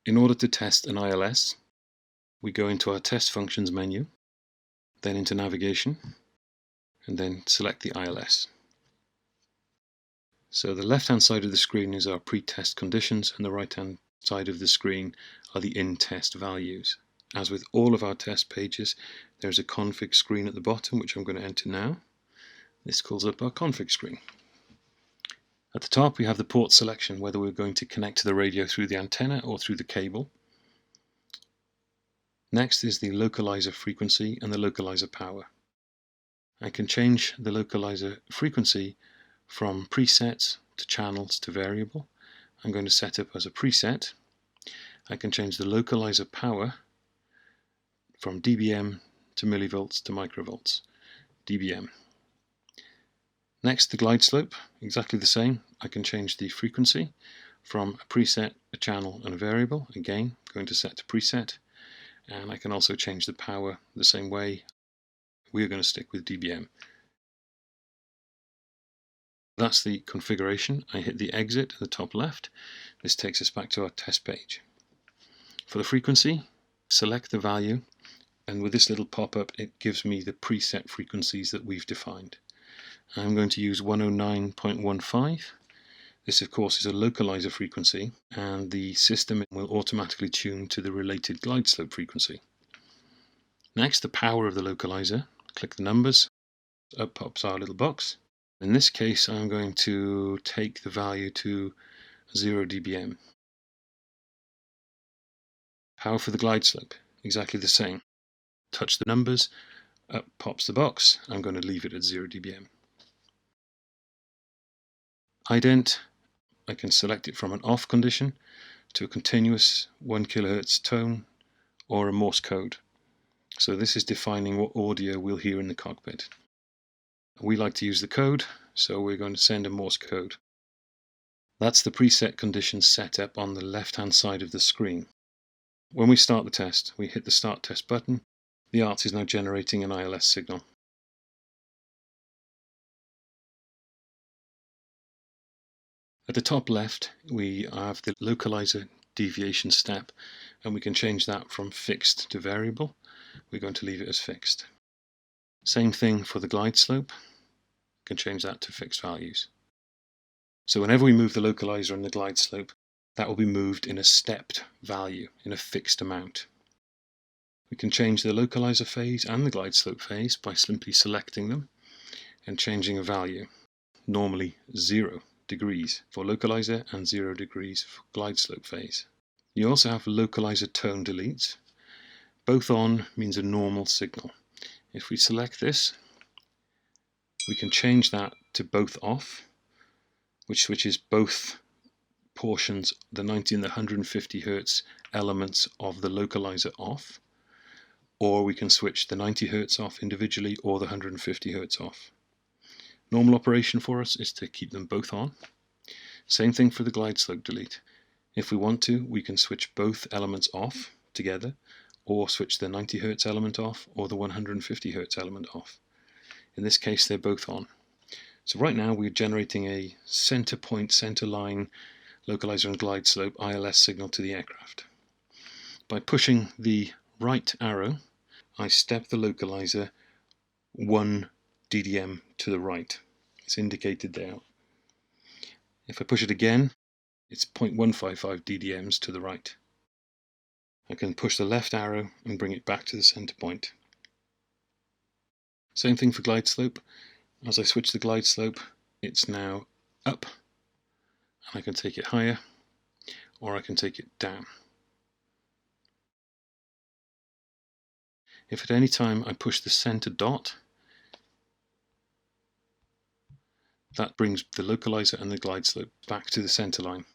In order to test an ILS, we go into our test functions menu, then into navigation, and then select the ILS. So the left-hand side of the screen is our pre-test conditions, and the right-hand side of the screen are the in-test values. As with all of our test pages, there's a config screen at the bottom, which I'm going to enter now. This calls up our config screen. At the top we have the port selection, whether we're going to connect to the radio through the antenna or through the cable. Next is the localizer frequency and the localizer power. I can change the localizer frequency from presets to channels to variable. I'm going to set up as a preset. I can change the localizer power from dBm to millivolts to microvolts, dBm. Next, the glide slope, exactly the same. I can change the frequency from a preset, a channel, and a variable. Again, going to set to preset. And I can also change the power the same way. We're going to stick with dBm. That's the configuration. I hit the exit at the top left. This takes us back to our test page. For the frequency, select the value, and with this little pop-up it gives me the preset frequencies that we've defined. I'm going to use 109.15. This of course is a localizer frequency, and the system will automatically tune to the related glide slope frequency. Next, the power of the localizer. Click the numbers, up pops our little box. In this case I'm going to take the value to 0 dBm. Power for the glide slope, exactly the same. Touch the numbers, up pops the box. I'm going to leave it at 0 dBm. Ident, I can select it from an off condition to a continuous 1 kHz tone or a Morse code. So this is defining what audio we'll hear in the cockpit. We like to use the code, so we're going to send a Morse code. That's the preset conditions set up on the left-hand side of the screen. When we start the test, we hit the Start Test button. The ARTS is now generating an ILS signal. At the top left, we have the localizer deviation step, and we can change that from fixed to variable. We're going to leave it as fixed. Same thing for the glide slope. We can change that to fixed values. So whenever we move the localizer and the glide slope, that will be moved in a stepped value, in a fixed amount. We can change the localizer phase and the glide slope phase by simply selecting them and changing a value, normally 0 degrees for localizer and 0 degrees for glide slope phase. You also have localizer tone deletes. Both on means a normal signal. If we select this, we can change that to both off, which switches both portions, the 90 and the 150 Hz elements of the localizer off, or we can switch the 90 Hz off individually or the 150 Hz off. Normal operation for us is to keep them both on. Same thing for the glide slope delete. If we want to, we can switch both elements off together, or switch the 90 Hz element off or the 150 Hz element off. In this case they're both on. So right now we're generating a center point, center line localizer and glide slope ILS signal to the aircraft. By pushing the right arrow, I step the localizer 1 dBm to the right. It's indicated there. If I push it again, it's 0.155 dBms to the right. I can push the left arrow and bring it back to the center point. Same thing for glide slope. As I switch the glide slope, it's now up, and I can take it higher, or I can take it down. If at any time I push the center dot, that brings the localizer and the glide slope back to the center line.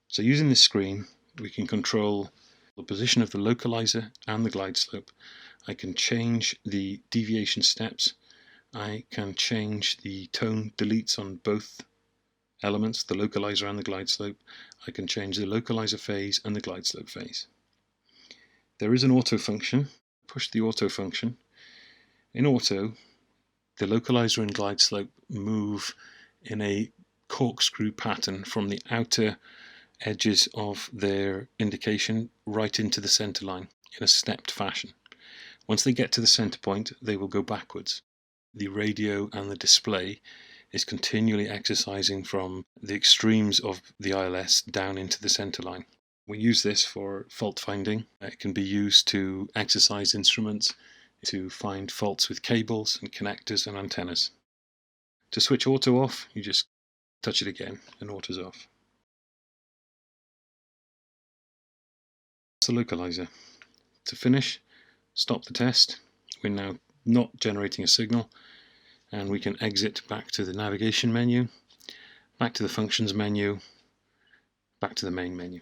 So using this screen, we can control the position of the localizer and the glide slope. I can change the deviation steps. I can change the tone deletes on both elements, the localizer and the glide slope. I can change the localizer phase and the glide slope phase. There is an auto function. Push the auto function. In auto, the localizer and glide slope move in a corkscrew pattern from the outer edges of their indication right into the center line in a stepped fashion. Once they get to the center point, they will go backwards. The radio and the display is continually exercising from the extremes of the ILS down into the center line. We use this for fault finding. It can be used to exercise instruments, to find faults with cables and connectors and antennas. To switch auto off, you just touch it again and auto's off. That's the localizer. To finish, stop the test. We're now not generating a signal, and we can exit back to the navigation menu, back to the functions menu, back to the main menu.